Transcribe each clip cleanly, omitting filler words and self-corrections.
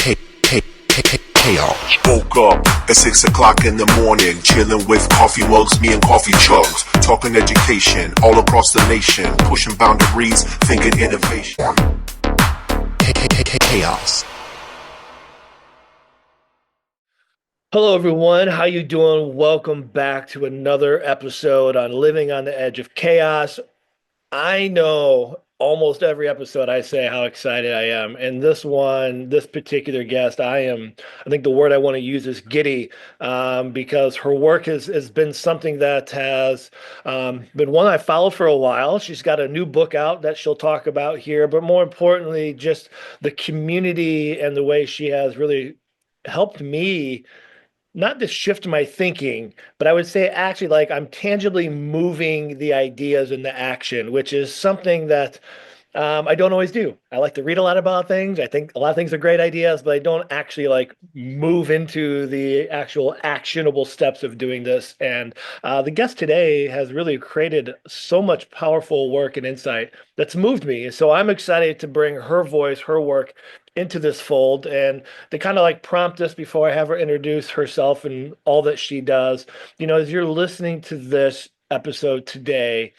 Chaos. Woke up at 6 o'clock in the morning, chilling with coffee mugs, me and coffee chugs, talking education all across the nation, pushing boundaries, thinking innovation. Chaos. Hello everyone, how you doing? Welcome back to another episode on Living on the Edge of Chaos. I know almost every episode I say how excited I am. And this one, this particular guest, I think the word I want to use is giddy, because her work has been something that has been one I followed for a while. She's got a new book out that she'll talk about here, but more importantly, just the community and the way she has really helped me not to shift my thinking, but I would say actually like I'm tangibly moving the ideas into action, which is something that I don't always do. I like to read a lot about things. I think a lot of things are great ideas, but I don't actually like move into the actual actionable steps of doing this. And the guest today has really created so much powerful work and insight that's moved me. So I'm excited to bring her voice, her work into this fold and to kind of like prompt us before I have her introduce herself and all that she does. As you're listening to this episode today,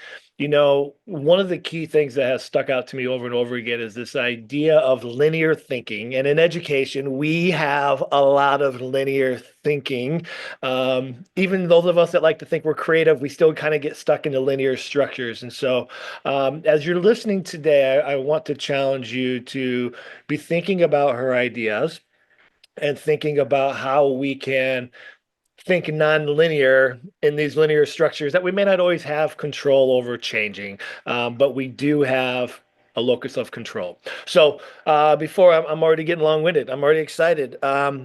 one of the key things that has stuck out to me over and over again is this idea of linear thinking. And in education, we have a lot of linear thinking. Even those of us that like to think we're creative, we still kind of get stuck into linear structures. And so, as you're listening today, I want to challenge you to be thinking about her ideas and thinking about how we can think non-linear in these linear structures that we may not always have control over changing, but we do have a locus of control. So before I'm already getting long-winded, I'm already excited. I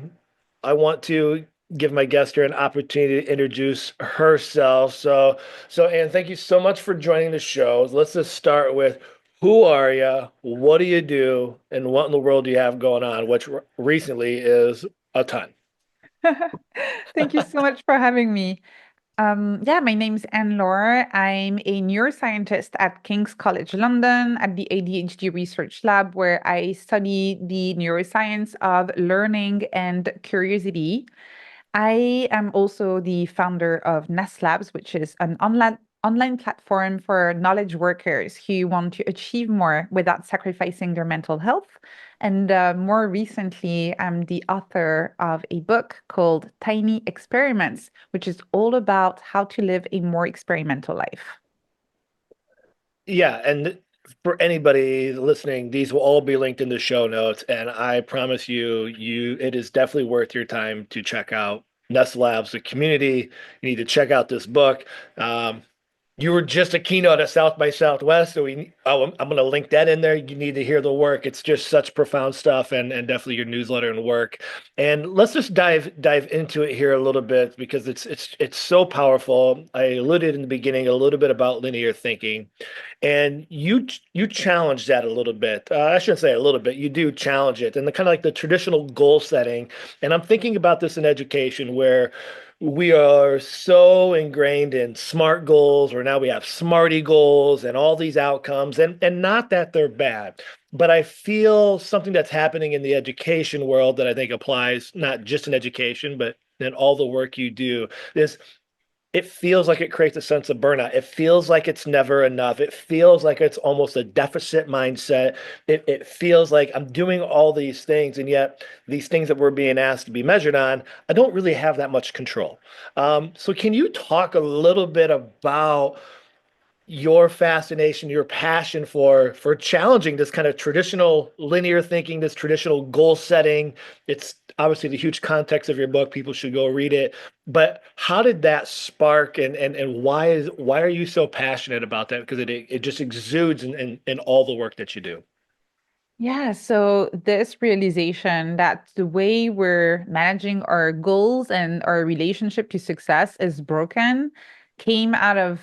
want to give my guest here an opportunity to introduce herself. So Anne, thank you so much for joining the show. Let's just start with who are you? What do you do? And what in the world do you have going on? Which recently is a ton. Thank you so much for having me. Yeah, my name's Anne-Laure. I'm a neuroscientist at King's College London at the ADHD Research Lab, where I study the neuroscience of learning and curiosity. I am also the founder of Ness Labs, which is an online platform for knowledge workers who want to achieve more without sacrificing their mental health. And more recently, I'm the author of a book called Tiny Experiments, which is all about how to live a more experimental life. Yeah, and for anybody listening, these will all be linked in the show notes, and I promise you, it is definitely worth your time to check out Nest Labs, the community. You need to check out this book. Um, you were just a keynote at South by Southwest, so I'm going to link that in there. You need to hear the work. It's just such profound stuff, and definitely your newsletter and work. And let's just dive into it here a little bit because it's so powerful. I alluded in the beginning a little bit about linear thinking, and you challenge that a little bit. I shouldn't say a little bit. You do challenge it, and the kind of like the traditional goal setting. And I'm thinking about this in education where we are so ingrained in SMART goals, or now we have SMARTY goals and all these outcomes, and not that they're bad, but I feel something that's happening in the education world that I think applies not just in education, but in all the work you do is it feels like it creates a sense of burnout. It feels like it's never enough. It feels like it's almost a deficit mindset. It feels like I'm doing all these things, and yet these things that we're being asked to be measured on, I don't really have that much control. So, can you talk a little bit about your fascination, your passion for challenging this kind of traditional linear thinking, this traditional goal setting? It's obviously the huge context of your book. People should go read it. But how did that spark and why are you so passionate about that? Because it just exudes in all the work that you do. Yeah, so this realization that the way we're managing our goals and our relationship to success is broken came out of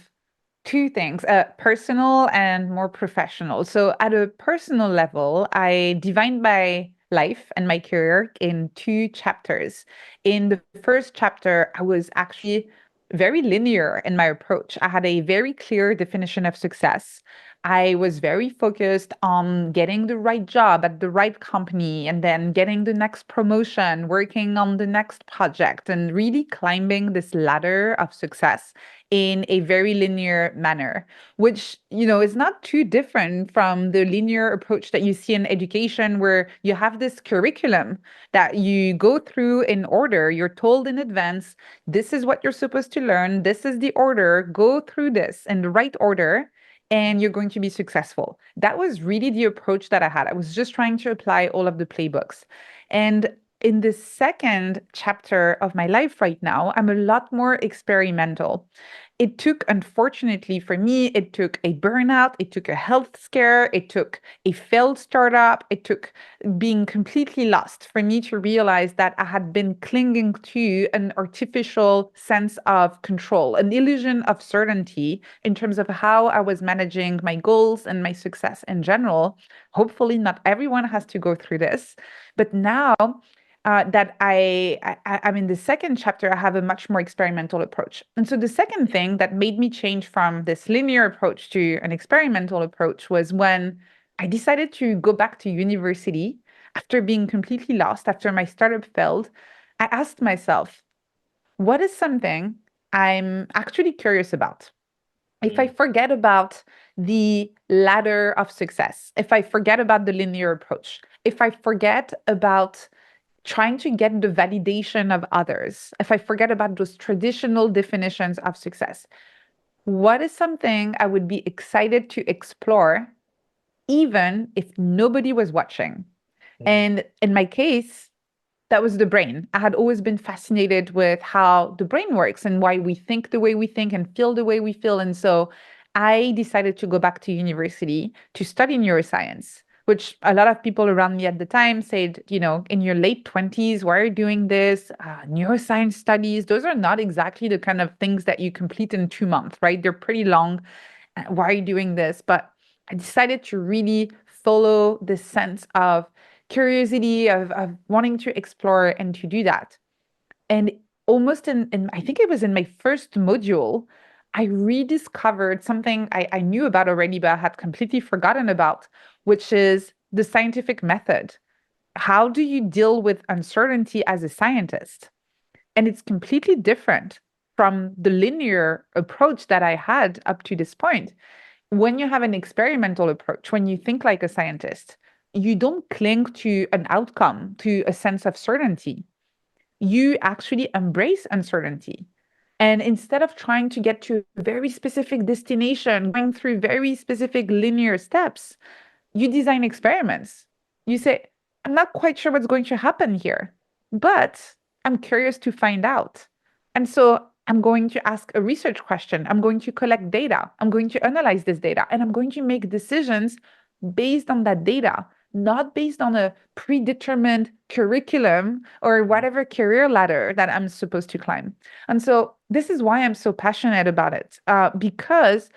two things, personal and more professional. So, at a personal level, I divined my life and my career in two chapters. In the first chapter, I was actually very linear in my approach. I had a very clear definition of success. I was very focused on getting the right job at the right company and then getting the next promotion, working on the next project, and really climbing this ladder of success in a very linear manner, which, is not too different from the linear approach that you see in education, where you have this curriculum that you go through in order. You're told in advance, this is what you're supposed to learn, this is the order, go through this in the right order and you're going to be successful. That was really the approach that I had. I was just trying to apply all of the playbooks. And in the second chapter of my life right now, I'm a lot more experimental. It took, unfortunately for me, it took a burnout, it took a health scare, it took a failed startup, it took being completely lost for me to realize that I had been clinging to an artificial sense of control, an illusion of certainty in terms of how I was managing my goals and my success in general. Hopefully, not everyone has to go through this, but now that I'm in the second chapter, I have a much more experimental approach. And so the second thing that made me change from this linear approach to an experimental approach was when I decided to go back to university after being completely lost, after my startup failed. I asked myself, what is something I'm actually curious about? If I forget about the ladder of success, if I forget about the linear approach, if I forget about trying to get the validation of others, if I forget about those traditional definitions of success, what is something I would be excited to explore, even if nobody was watching? And in my case, that was the brain. I had always been fascinated with how the brain works and why we think the way we think and feel the way we feel. And so I decided to go back to university to study neuroscience, which a lot of people around me at the time said, in your late 20s, why are you doing this? Neuroscience studies, those are not exactly the kind of things that you complete in 2 months, right? They're pretty long. Why are you doing this? But I decided to really follow this sense of curiosity, of wanting to explore and to do that. And almost in I think it was in my first module, I rediscovered something I knew about already, but I had completely forgotten about, which is the scientific method. How do you deal with uncertainty as a scientist? And it's completely different from the linear approach that I had up to this point. When you have an experimental approach, when you think like a scientist, you don't cling to an outcome, to a sense of certainty. You actually embrace uncertainty. And instead of trying to get to a very specific destination, going through very specific linear steps, you design experiments. You say, I'm not quite sure what's going to happen here, but I'm curious to find out. And so I'm going to ask a research question. I'm going to collect data. I'm going to analyze this data, and I'm going to make decisions based on that data, not based on a predetermined curriculum or whatever career ladder that I'm supposed to climb. And so this is why I'm so passionate about it, because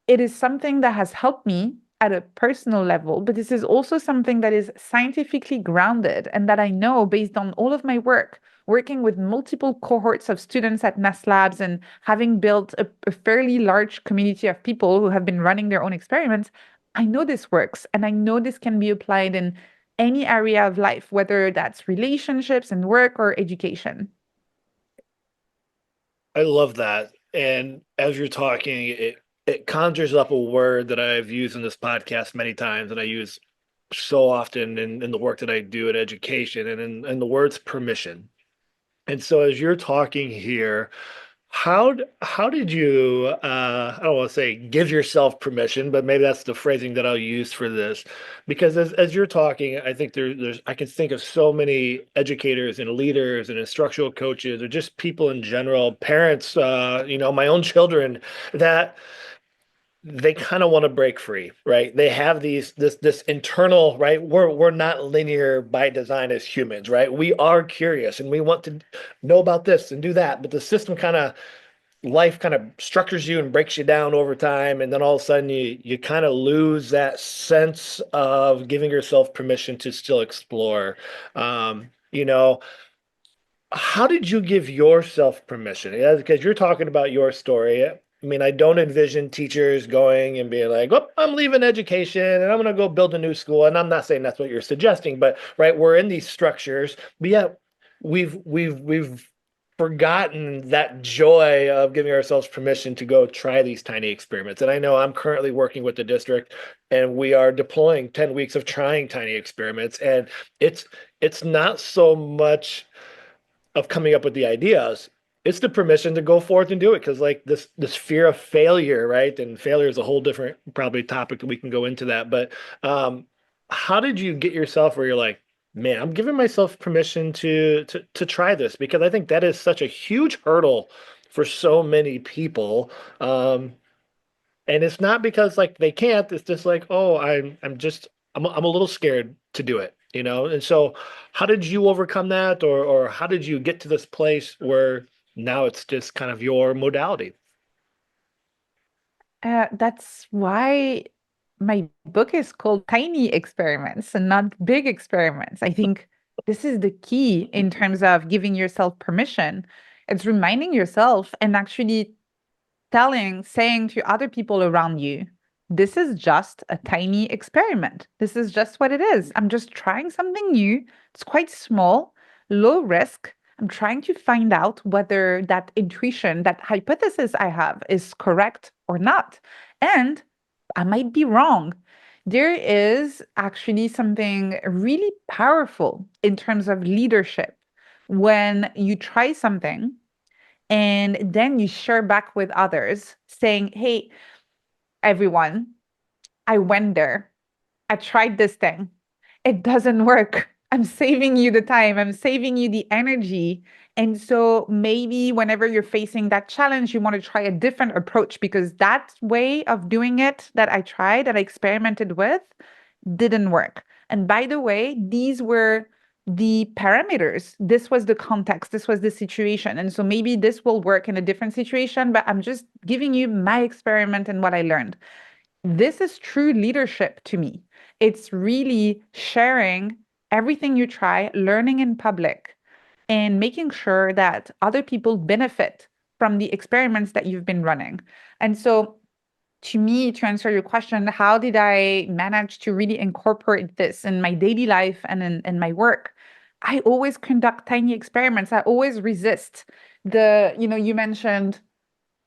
it is something that has helped me at a personal level, but this is also something that is scientifically grounded and that I know based on all of my work, working with multiple cohorts of students at Ness Labs and having built a fairly large community of people who have been running their own experiments. I know this works and I know this can be applied in any area of life, whether that's relationships and work or education. I love that. And as you're talking, it conjures up a word that I've used in this podcast many times, and I use so often in the work that I do at education, and the word's permission. And so as you're talking here, how did you I don't want to say give yourself permission, but maybe that's the phrasing that I'll use for this. Because as you're talking, I think there's I can think of so many educators and leaders and instructional coaches or just people in general, parents, my own children, that they kind of want to break free, right? They have this internal, right? We're not linear by design as humans, right? We are curious and we want to know about this and do that, but the system kind of life kind of structures you and breaks you down over time, and then all of a sudden you kind of lose that sense of giving yourself permission to still explore. You know, how did you give yourself permission? Yeah, because you're talking about your story. I mean, I don't envision teachers going and being like, "Oh, I'm leaving education and I'm going to go build a new school." And I'm not saying that's what you're suggesting, but right, we're in these structures, but yeah, we've forgotten that joy of giving ourselves permission to go try these tiny experiments. And I know I'm currently working with the district, and we are deploying 10 weeks of trying tiny experiments, and it's it's not so much of coming up with the ideas. It's the permission to go forth and do it, because like this fear of failure, right? And failure is a whole different probably topic that we can go into that. But how did you get yourself where you're like, man, I'm giving myself permission to try this? Because I think that is such a huge hurdle for so many people. And it's not because like they can't, it's just like, oh, I'm a little scared to do it, you know? And so how did you overcome that, or how did you get to this place where now it's just kind of your modality? That's why my book is called Tiny Experiments and not Big Experiments. I think this is the key in terms of giving yourself permission. It's reminding yourself and actually saying to other people around you, this is just a tiny experiment. This is just what it is. I'm just trying something new. It's quite small, low risk. I'm trying to find out whether that intuition, that hypothesis I have is correct or not. And I might be wrong. There is actually something really powerful in terms of leadership when you try something and then you share back with others saying, hey, everyone, I went there. I tried this thing. It doesn't work. I'm saving you the time. I'm saving you the energy. And so maybe whenever you're facing that challenge, you want to try a different approach, because that way of doing it that I tried, that I experimented with, didn't work. And by the way, these were the parameters. This was the context. This was the situation. And so maybe this will work in a different situation, but I'm just giving you my experiment and what I learned. This is true leadership to me. It's really sharing everything you try, learning in public, and making sure that other people benefit from the experiments that you've been running. And so, to me, to answer your question, how did I manage to really incorporate this in my daily life and in my work? I always conduct tiny experiments. I always resist you mentioned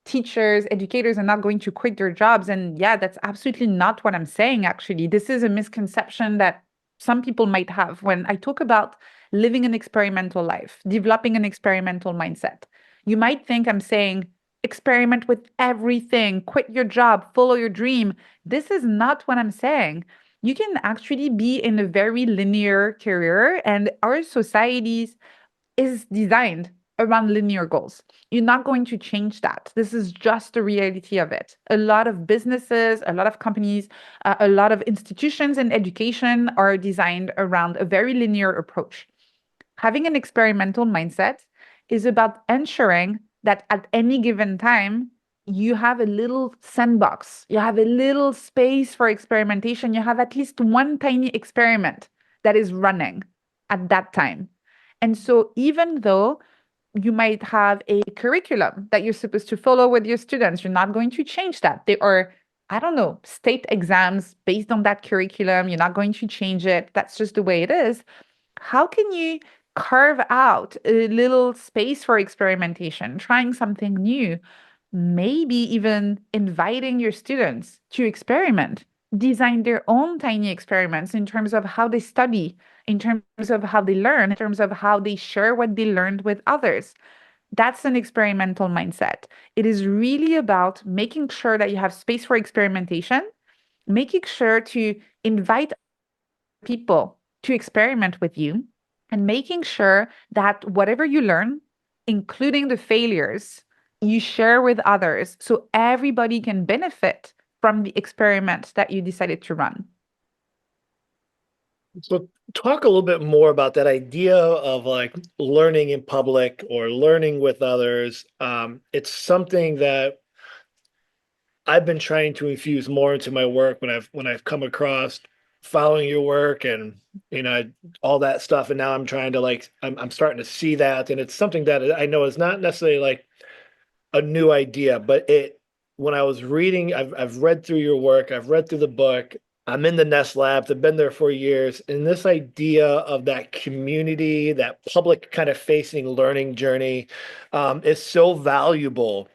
teachers, educators are not going to quit their jobs. And yeah, that's absolutely not what I'm saying, actually. This is a misconception that some people might have when I talk about living an experimental life, developing an experimental mindset. You might think I'm saying experiment with everything, quit your job, follow your dream. This is not what I'm saying. You can actually be in a very linear career, and our societies is designed around linear goals. You're not going to change that. This is just the reality of it. A lot of businesses, a lot of companies, a lot of institutions in education are designed around a very linear approach. Having an experimental mindset is about ensuring that at any given time, you have a little sandbox, you have a little space for experimentation, you have at least one tiny experiment that is running at that time. And so, even though you might have a curriculum that you're supposed to follow with your students, you're not going to change that. There are, I don't know, state exams based on that curriculum. You're not going to change it. That's just the way it is. How can you carve out a little space for experimentation, trying something new, maybe even inviting your students to experiment, design their own tiny experiments in terms of how they study, in terms of how they learn, in terms of how they share what they learned with others? That's an experimental mindset. It is really about making sure that you have space for experimentation, making sure to invite people to experiment with you, and making sure that whatever you learn, including the failures, you share with others so everybody can benefit from the experiment that you decided to run. So talk a little bit more about that idea of like learning in public or learning with others. It's something that I've been trying to infuse more into my work when I've come across following your work and all that stuff. And now I'm trying to like I'm starting to see that, and it's something that I know is not necessarily like a new idea, but when I was reading, I've read through your work, I've read through the book. I'm in the Ness Labs. I've been there for years, and this idea of that community, that public kind of facing learning journey, is so valuable.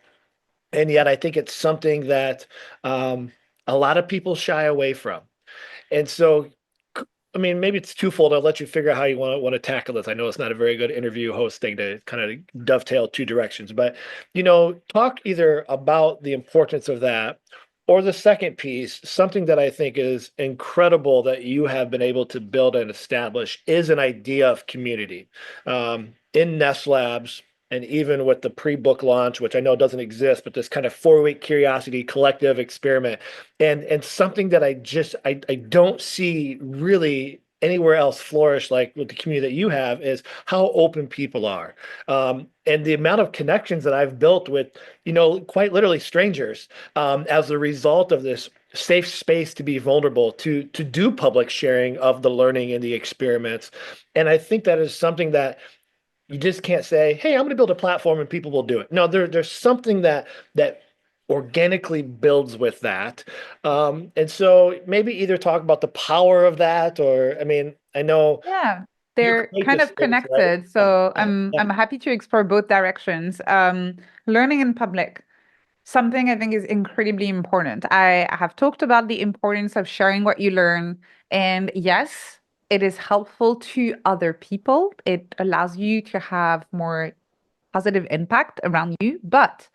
And yet, I think it's something that a lot of people shy away from. And so, I mean, maybe it's twofold. I'll let you figure out how you want to tackle this. I know it's not a very good interview host thing to kind of dovetail two directions, but talk either about the importance of that, or the second piece, something that I think is incredible that you have been able to build and establish is an idea of community. In Ness Labs, and even with the pre-book launch, which I know doesn't exist, but this kind of 4-week curiosity collective experiment, and something that I don't see really anywhere else flourish like with the community that you have is how open people are. And the amount of connections that I've built with, quite literally strangers, as a result of this safe space to be vulnerable, to do public sharing of the learning and the experiments. And I think that is something that you just can't say, "Hey, I'm going to build a platform and people will do it." No, there's something that organically builds with that. And so maybe either talk about the power of that, or I mean, I know Yeah, your they're kind creative of space, right? connected. So I'm Yeah. I'm happy to explore both directions. Learning in public, something I think is incredibly important. I have talked about the importance of sharing what you learn, and yes, it is helpful to other people. It allows you to have more positive impact around you, but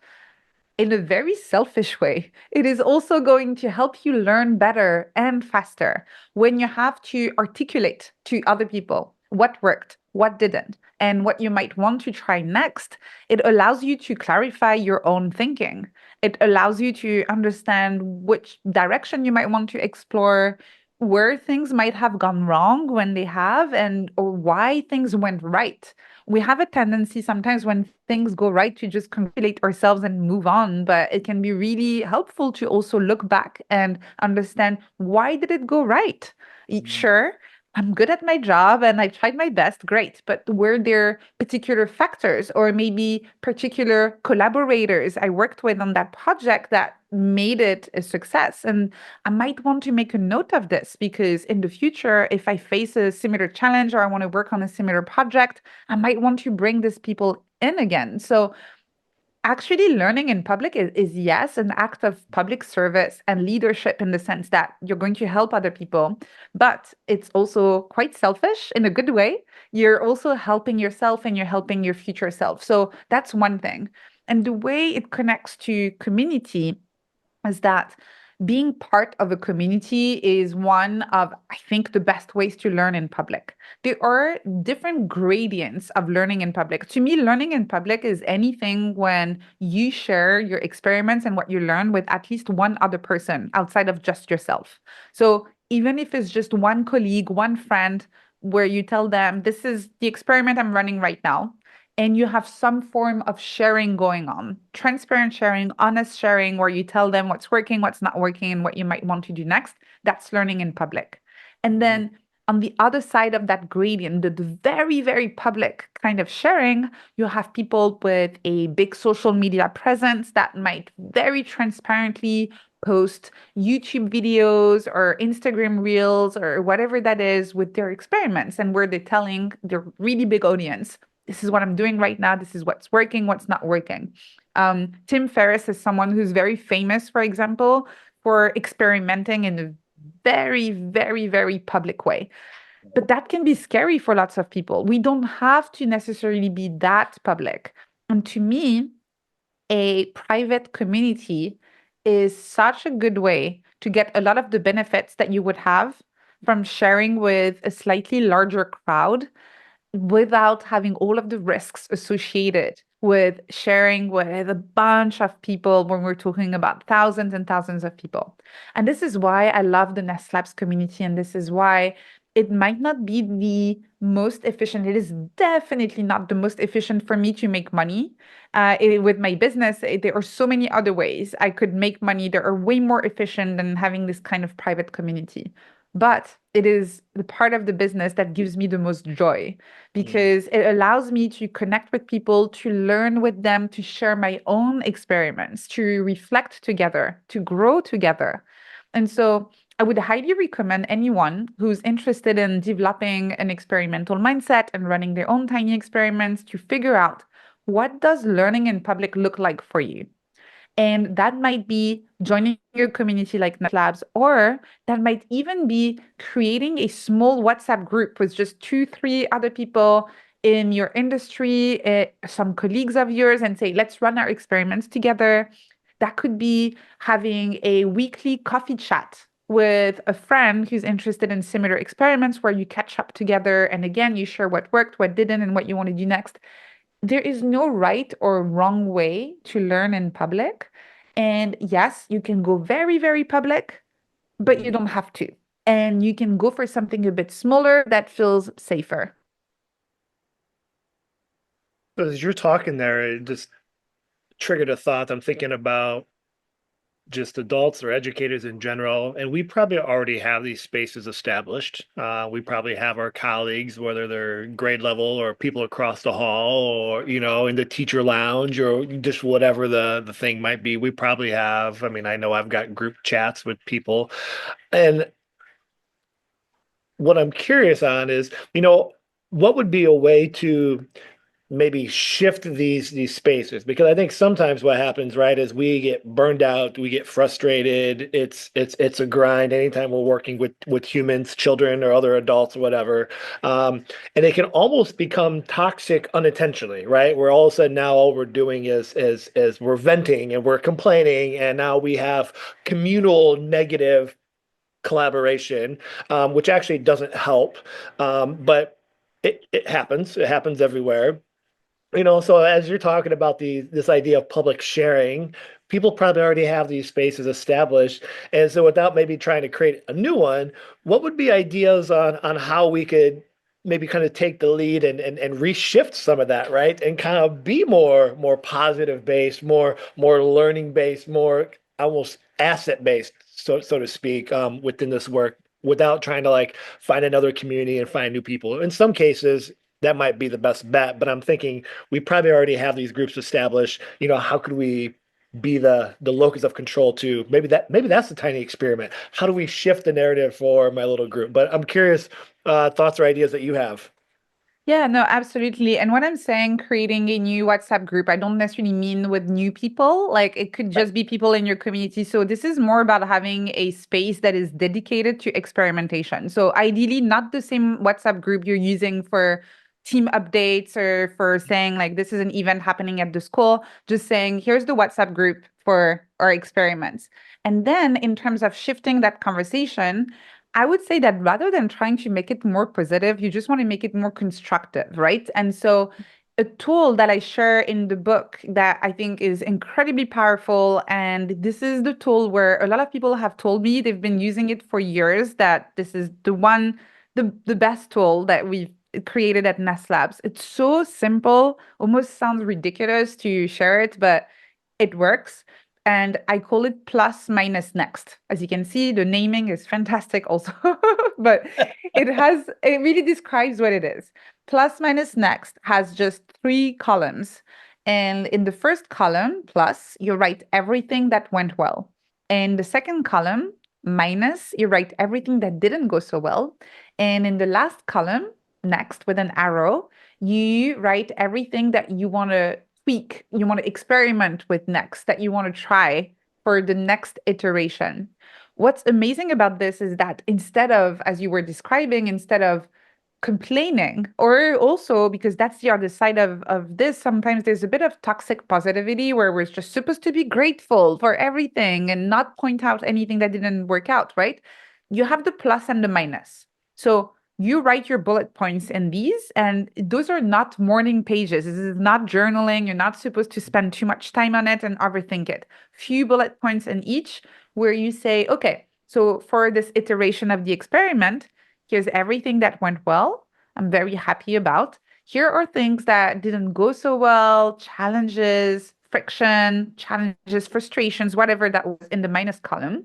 in a very selfish way, it is also going to help you learn better and faster when you have to articulate to other people what worked, what didn't, and what you might want to try next. It allows you to clarify your own thinking. It allows you to understand which direction you might want to explore, where things might have gone wrong when they have, and or why things went right. We have a tendency sometimes when things go right to just congratulate ourselves and move on, but it can be really helpful to also look back and understand, why did it go right? Sure, I'm good at my job and I tried my best, great, but were there particular factors or maybe particular collaborators I worked with on that project that made it a success? And I might want to make a note of this, because in the future, if I face a similar challenge or I want to work on a similar project, I might want to bring these people in again. So actually, learning in public is, yes, an act of public service and leadership, in the sense that you're going to help other people, but it's also quite selfish in a good way. You're also helping yourself and you're helping your future self. So that's one thing. And the way it connects to community is that being part of a community is one of, I think, the best ways to learn in public. There are different gradients of learning in public. To me, learning in public is anything when you share your experiments and what you learn with at least one other person outside of just yourself. So even if it's just one colleague, one friend, where you tell them, this is the experiment I'm running right now, and you have some form of sharing going on, transparent sharing, honest sharing, where you tell them what's working, what's not working, and what you might want to do next. That's learning in public. And then on the other side of that gradient, the very, very public kind of sharing, you have people with a big social media presence that might very transparently post YouTube videos or Instagram reels or whatever that is with their experiments, and where they're telling their really big audience, this is what I'm doing right now. This is what's working, what's not working. Tim Ferriss is someone who's very famous, for example, for experimenting in a very, very, very public way. But that can be scary for lots of people. We don't have to necessarily be that public. And to me, a private community is such a good way to get a lot of the benefits that you would have from sharing with a slightly larger crowd without having all of the risks associated with sharing with a bunch of people when we're talking about thousands and thousands of people. And this is why I love the Ness Labs community. And this is why it might not be the most efficient. It is definitely not the most efficient for me to make money. With my business, there are so many other ways I could make money that are way more efficient than having this kind of private community. but it is the part of the business that gives me the most joy because it allows me to connect with people, to learn with them, to share my own experiments, to reflect together, to grow together. And so I would highly recommend anyone who's interested in developing an experimental mindset and running their own tiny experiments to figure out, what does learning in public look like for you? And that might be joining your community like Ness Labs, or that might even be creating a small WhatsApp group with just two, three other people in your industry, some colleagues of yours, and say, let's run our experiments together. That could be having a weekly coffee chat with a friend who's interested in similar experiments where you catch up together. And again, you share what worked, what didn't, and what you want to do next. There is no right or wrong way to learn in public. And yes, you can go very, very public, but you don't have to. And you can go for something a bit smaller that feels safer. As you're talking there, it just triggered a thought. I'm thinking about just adults or educators in general, and we probably already have these spaces established. We probably have our colleagues, whether they're grade level or people across the hall, or in the teacher lounge, or just whatever the thing might be. We probably have. I mean, I know I've got group chats with people, and what I'm curious on is, what would be a way to maybe shift these spaces, because I think sometimes what happens, right, is we get burned out, we get frustrated. It's a grind anytime we're working with humans, children or other adults or whatever. And it can almost become toxic unintentionally, right? Where all of a sudden now all we're doing is we're venting and we're complaining, and now we have communal negative collaboration, which actually doesn't help. But it happens. It happens everywhere. So as you're talking about this idea of public sharing, people probably already have these spaces established. And so without maybe trying to create a new one, what would be ideas on how we could maybe kind of take the lead and reshift some of that, right? And kind of be more positive based, more learning based, more almost asset based, so to speak, within this work, without trying to like find another community and find new people. In some cases, that might be the best bet, but I'm thinking we probably already have these groups established. How could we be the locus of control to maybe that's the tiny experiment. How do we shift the narrative for my little group? But I'm curious, thoughts or ideas that you have. Yeah, no, absolutely. And when I'm saying creating a new WhatsApp group, I don't necessarily mean with new people. Like it could Right. just be people in your community. So this is more about having a space that is dedicated to experimentation. So ideally, not the same WhatsApp group you're using for team updates or for saying like this is an event happening at the school, just saying here's the WhatsApp group for our experiments. And then in terms of shifting that conversation, I would say that rather than trying to make it more positive, you just want to make it more constructive, right? And so, a tool that I share in the book that I think is incredibly powerful, and this is the tool where a lot of people have told me they've been using it for years, that this is the best tool that we've created at Ness Labs. It's so simple, almost sounds ridiculous to share it, but it works. And I call it plus minus next. As you can see, the naming is fantastic also, but it really describes what it is. Plus minus next has just three columns. And in the first column, plus, you write everything that went well. In the second column, minus, you write everything that didn't go so well. And in the last column, next, with an arrow, you write everything that you want to tweak, you want to experiment with next, that you want to try for the next iteration. What's amazing about this is that instead of, as you were describing, instead of complaining, or also because that's the other side of this, sometimes there's a bit of toxic positivity where we're just supposed to be grateful for everything and not point out anything that didn't work out, right? You have the plus and the minus. So you write your bullet points in these, and those are not morning pages. This is not journaling. You're not supposed to spend too much time on it and overthink it. Few bullet points in each where you say, okay, so for this iteration of the experiment, here's everything that went well, I'm very happy about. Here are things that didn't go so well, challenges, friction, challenges, frustrations, whatever that was in the minus column.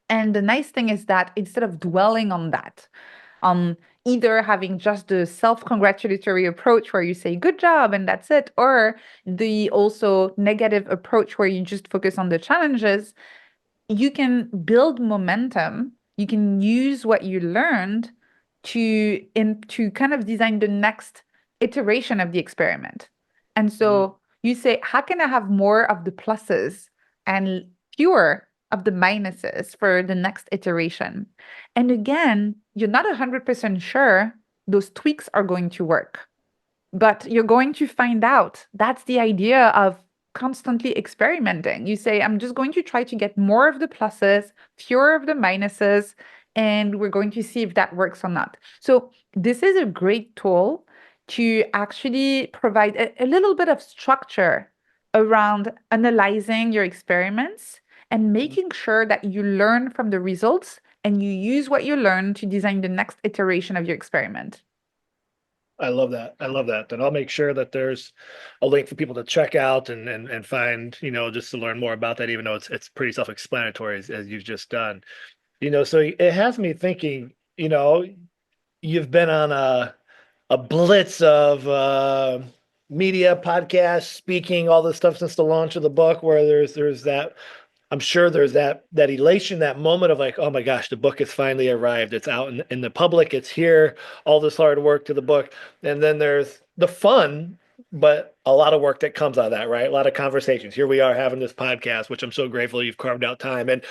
And the nice thing is that instead of dwelling on that, on either having just the self-congratulatory approach where you say good job and that's it, or the also negative approach where you just focus on the challenges, you can build momentum. You can use what you learned to kind of design the next iteration of the experiment. And Mm. so you say, how can I have more of the pluses and fewer of the minuses for the next iteration? And again, you're not 100% sure those tweaks are going to work, but you're going to find out. That's the idea of constantly experimenting. You say, I'm just going to try to get more of the pluses, fewer of the minuses, and we're going to see if that works or not. So, this is a great tool to actually provide a little bit of structure around analyzing your experiments and making sure that you learn from the results and you use what you learn to design the next iteration of your experiment. I love that. I love that. And I'll make sure that there's a link for people to check out and find, just to learn more about that, even though it's pretty self-explanatory as you've just done. So it has me thinking, you've been on a blitz of media, podcasts, speaking, all this stuff since the launch of the book, where there's that. I'm sure there's that elation, that moment of like, oh my gosh, the book has finally arrived. It's out in the public. It's here. All this hard work to the book, and then there's the fun, but a lot of work that comes out of that, right? A lot of conversations. Here we are having this podcast, which I'm so grateful you've carved out time, and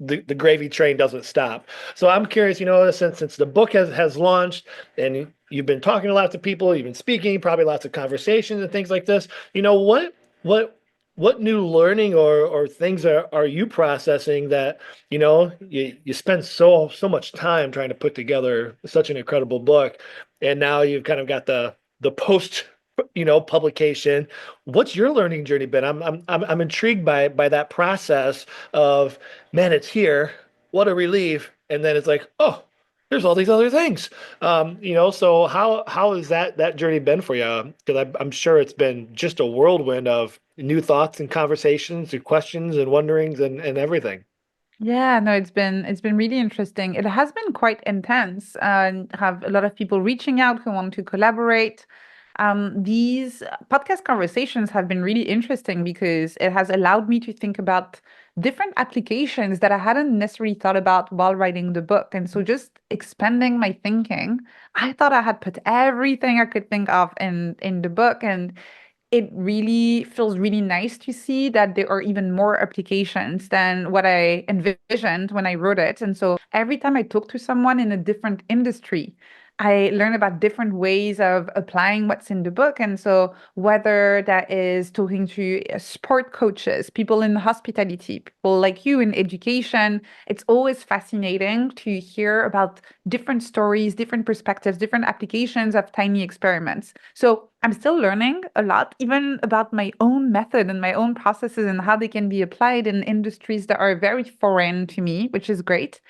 the gravy train doesn't stop. So I'm curious, since the book has launched and you've been talking to lots of people, you've been speaking, probably lots of conversations and things like this, what what new learning or things are you processing that, you spend so much time trying to put together such an incredible book, and now you've kind of got the post, publication. What's your learning journey been? I'm intrigued by that process of, man, it's here. What a relief. And then it's like, oh, there's all these other things. So how has that journey been for you? Because I'm sure it's been just a whirlwind of new thoughts and conversations and questions and wonderings and everything. Yeah, no, it's been really interesting. It has been quite intense, and have a lot of people reaching out who want to collaborate. These podcast conversations have been really interesting because it has allowed me to think about different applications that I hadn't necessarily thought about while writing the book. And so just expanding my thinking, I thought I had put everything I could think of in the book, and it really feels really nice to see that there are even more applications than what I envisioned when I wrote it. And so every time I talk to someone in a different industry, I learn about different ways of applying what's in the book. And so whether that is talking to sport coaches, people in hospitality, people like you in education, it's always fascinating to hear about different stories, different perspectives, different applications of tiny experiments. So I'm still learning a lot, even about my own method and my own processes and how they can be applied in industries that are very foreign to me, which is great.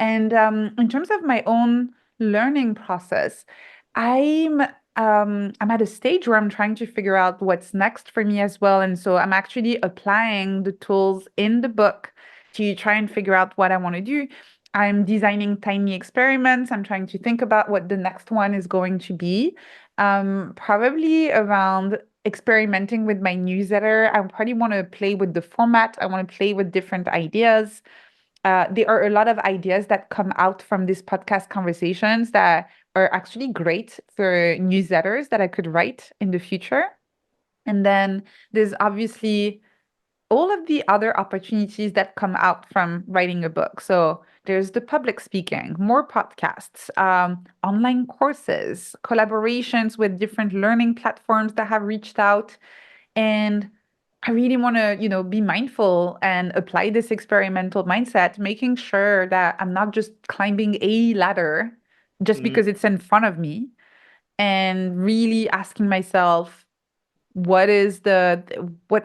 And in terms of my own learning process, I'm I'm at a stage where I'm trying to figure out what's next for me as well. And so I'm actually applying the tools in the book to try and figure out what I want to do. I'm designing tiny experiments. I'm trying to think about what the next one is going to be. Probably around experimenting with my newsletter. I probably want to play with the format. I want to play with different ideas. There are a lot of ideas that come out from these podcast conversations that are actually great for newsletters that I could write in the future. And then there's obviously all of the other opportunities that come out from writing a book. So there's the public speaking, more podcasts, online courses, collaborations with different learning platforms that have reached out. And I really want to, be mindful and apply this experimental mindset, making sure that I'm not just climbing a ladder just Mhm. because it's in front of me, and really asking myself, what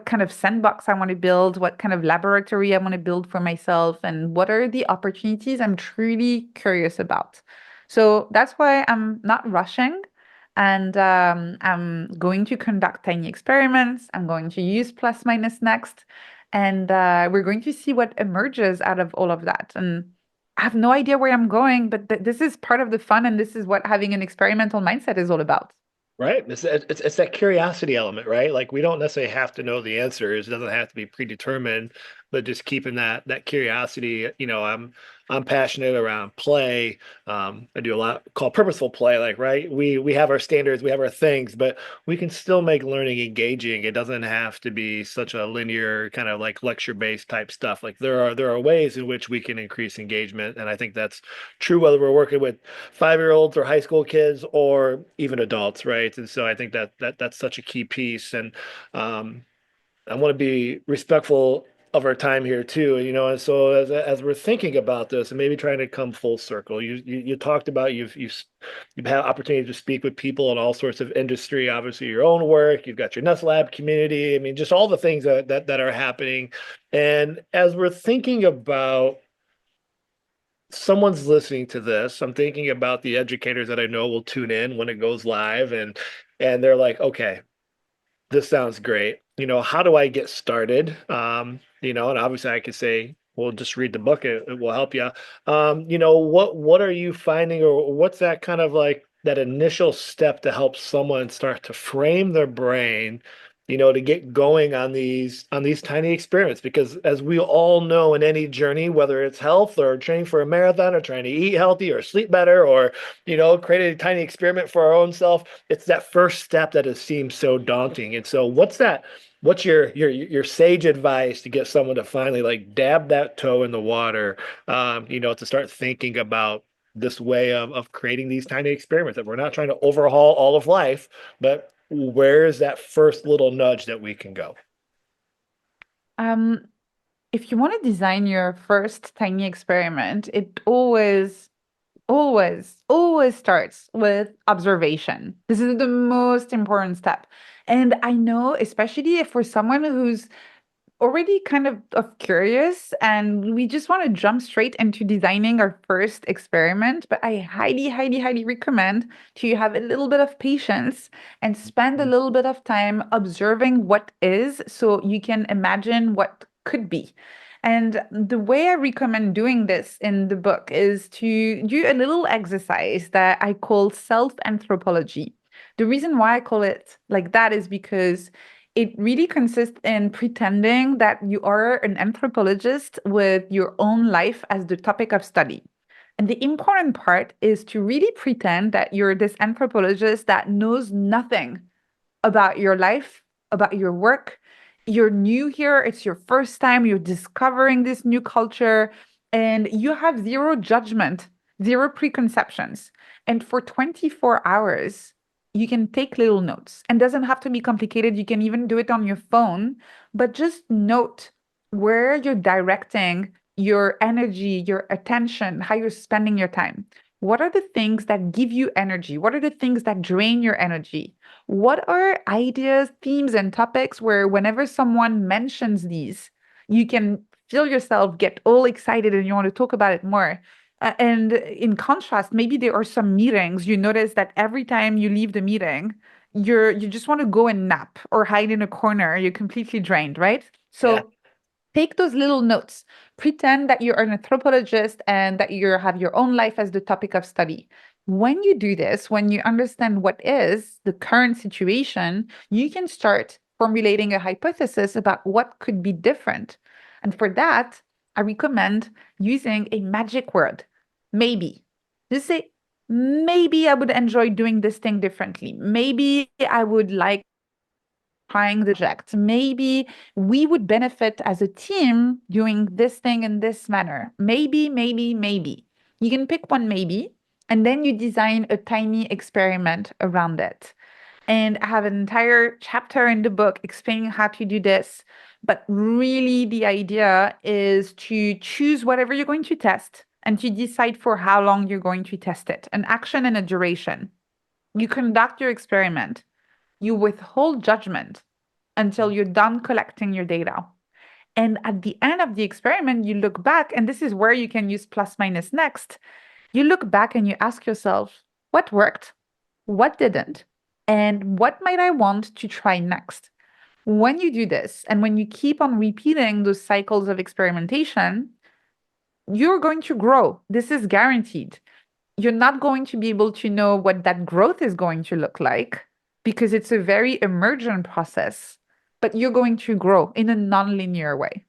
kind of sandbox I want to build, what kind of laboratory I want to build for myself, and what are the opportunities I'm truly curious about. So that's why I'm not rushing, and I'm going to conduct tiny experiments. I'm going to use plus minus next, And we're going to see what emerges out of all of that. And I have no idea where I'm going, but this is part of the fun. And this is what having an experimental mindset is all about. Right. It's that curiosity element, right? Like we don't necessarily have to know the answers. It doesn't have to be predetermined, but just keeping that curiosity. I'm passionate around play. I do a lot called purposeful play. Like, right, we have our standards, we have our things, but we can still make learning engaging. It doesn't have to be such a linear kind of like lecture-based type stuff. Like there are ways in which we can increase engagement, and I think that's true whether we're working with 5-year-olds or high school kids or even adults, right? And so I think that's such a key piece. And um, I want to be respectful of our time here too, And so as we're thinking about this and maybe trying to come full circle, you talked about you've had opportunity to speak with people in all sorts of industry, obviously your own work, you've got your Ness Lab community. I mean, just all the things that are happening. And as we're thinking about someone's listening to this, I'm thinking about the educators that I know will tune in when it goes live and they're like, okay, this sounds great. How do I get started? And obviously I could say, well, just read the book. It will help you. What are you finding or what's that kind of like that initial step to help someone start to frame their brain, to get going on these tiny experiments? Because as we all know in any journey, whether it's health or training for a marathon or trying to eat healthy or sleep better or create a tiny experiment for our own self. It's that first step that it seems so daunting. And so what's your sage advice to get someone to finally like dab that toe in the water, to start thinking about this way of creating these tiny experiments that we're not trying to overhaul all of life, but where is that first little nudge that we can go? Um, if you want to design your first tiny experiment, it always starts with observation. This is the most important step. And I know, especially if for someone who's already kind of curious and we just want to jump straight into designing our first experiment, but I highly recommend to have a little bit of patience and spend a little bit of time observing what is so you can imagine what could be. And the way I recommend doing this in the book is to do a little exercise that I call self-anthropology. The reason why I call it like that is because it really consists in pretending that you are an anthropologist with your own life as the topic of study. And the important part is to really pretend that you're this anthropologist that knows nothing about your life, about your work. You're new here, it's your first time, you're discovering this new culture, and you have zero judgment, zero preconceptions. And for 24 hours, you can take little notes and doesn't have to be complicated. You can even do it on your phone, but just note where you're directing your energy, your attention, how you're spending your time. What are the things that give you energy? What are the things that drain your energy? What are ideas, themes, and topics where whenever someone mentions these, you can feel yourself get all excited and you want to talk about it more? And in contrast, maybe there are some meetings you notice that every time you leave the meeting, you just want to go and nap or hide in a corner. You're completely drained, right? Yeah. So take those little notes. Pretend that you're an anthropologist and that you have your own life as the topic of study. When you do this, when you understand what is the current situation, you can start formulating a hypothesis about what could be different. And for that, I recommend using a magic word, maybe. Just say, maybe I would enjoy doing this thing differently. Maybe I would like trying the project. Maybe we would benefit as a team doing this thing in this manner. Maybe. You can pick one maybe, and then you design a tiny experiment around it. And I have an entire chapter in the book explaining how to do this. But really, the idea is to choose whatever you're going to test and to decide for how long you're going to test it, an action and a duration. You conduct your experiment, you withhold judgment until you're done collecting your data. And at the end of the experiment, you look back, and this is where you can use plus minus next. You look back and you ask yourself, what worked? What didn't? And what might I want to try next? When you do this, and when you keep on repeating those cycles of experimentation, you're going to grow. This is guaranteed. You're not going to be able to know what that growth is going to look like because it's a very emergent process, but you're going to grow in a nonlinear way.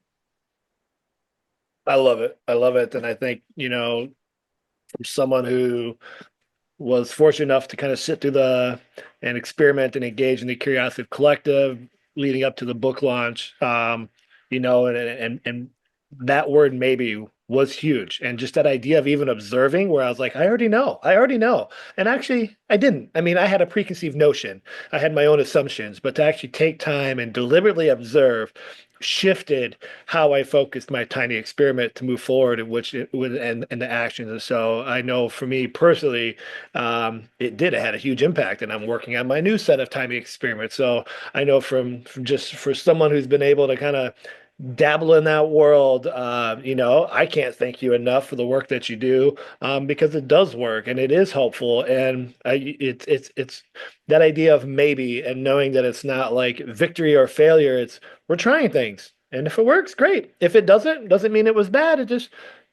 I love it. I love it. And I think, from someone who was fortunate enough to kind of sit through and experiment and engage in the Curiosity Collective leading up to the book launch. And that word maybe was huge. And just that idea of even observing where I was like, I already know. And actually I didn't. I mean, I had a preconceived notion. I had my own assumptions, but to actually take time and deliberately observe shifted how I focused my tiny experiment to move forward, in which it would and the actions. And so I know for me personally, it had a huge impact, and I'm working on my new set of tiny experiments. So I know from just for someone who's been able to kind of dabble in that world, I can't thank you enough for the work that you do, because it does work and it is helpful. And it's that idea of maybe, and knowing that it's not like victory or failure. It's we're trying things, and if it works, great. If it doesn't mean it was bad. It just,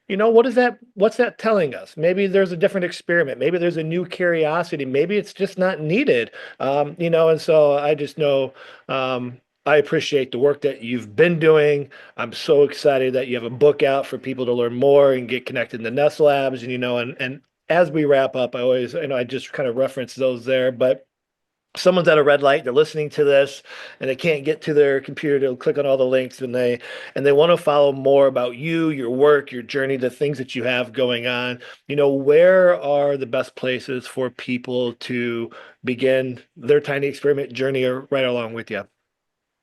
what's that telling us? Maybe there's a different experiment. Maybe there's a new curiosity. Maybe it's just not needed. And so I just know, I appreciate the work that you've been doing. I'm so excited that you have a book out for people to learn more and get connected in the Ness Labs. And as we wrap up, I just kind of reference those there, but someone's at a red light, they're listening to this and they can't get to their computer to click on all the links, and they want to follow more about you, your work, your journey, the things that you have going on. Where are the best places for people to begin their tiny experiment journey or right along with you?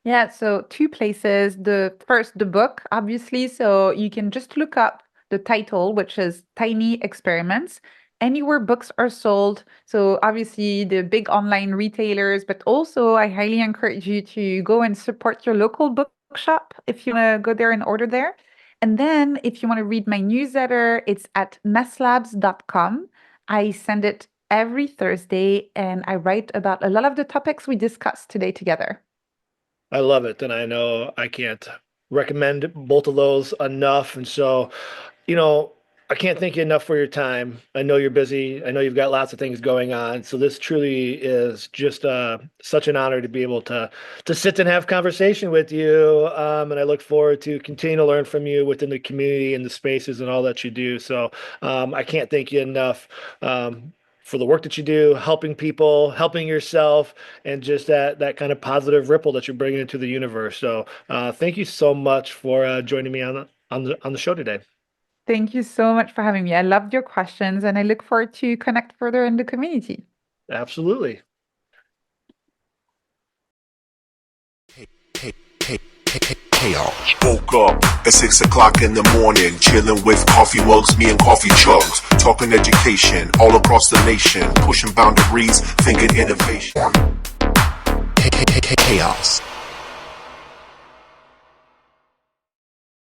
Yeah, so two places. The first, the book, obviously. So you can just look up the title, which is Tiny Experiments, anywhere books are sold. So obviously the big online retailers, but also I highly encourage you to go and support your local bookshop if you want to go there and order there. And then if you want to read my newsletter, it's at nesslabs.com. I send it every Thursday and I write about a lot of the topics we discussed today together. I love it. And I know I can't recommend both of those enough. And so, I can't thank you enough for your time. I know you're busy. I know you've got lots of things going on. So this truly is just such an honor to be able to sit and have conversation with you. And I look forward to continue to learn from you within the community and the spaces and all that you do. So I can't thank you enough. For the work that you do, helping people, helping yourself, and just that kind of positive ripple that you're bringing into the universe. So, thank you so much for joining me on the show today. Thank you so much for having me. I loved your questions and I look forward to connect further in the community. Absolutely. Hey, woke up at 6 o'clock in the morning, chilling with coffee mugs, me and coffee chugs, talking education all across the nation, pushing boundaries, thinking innovation. Chaos.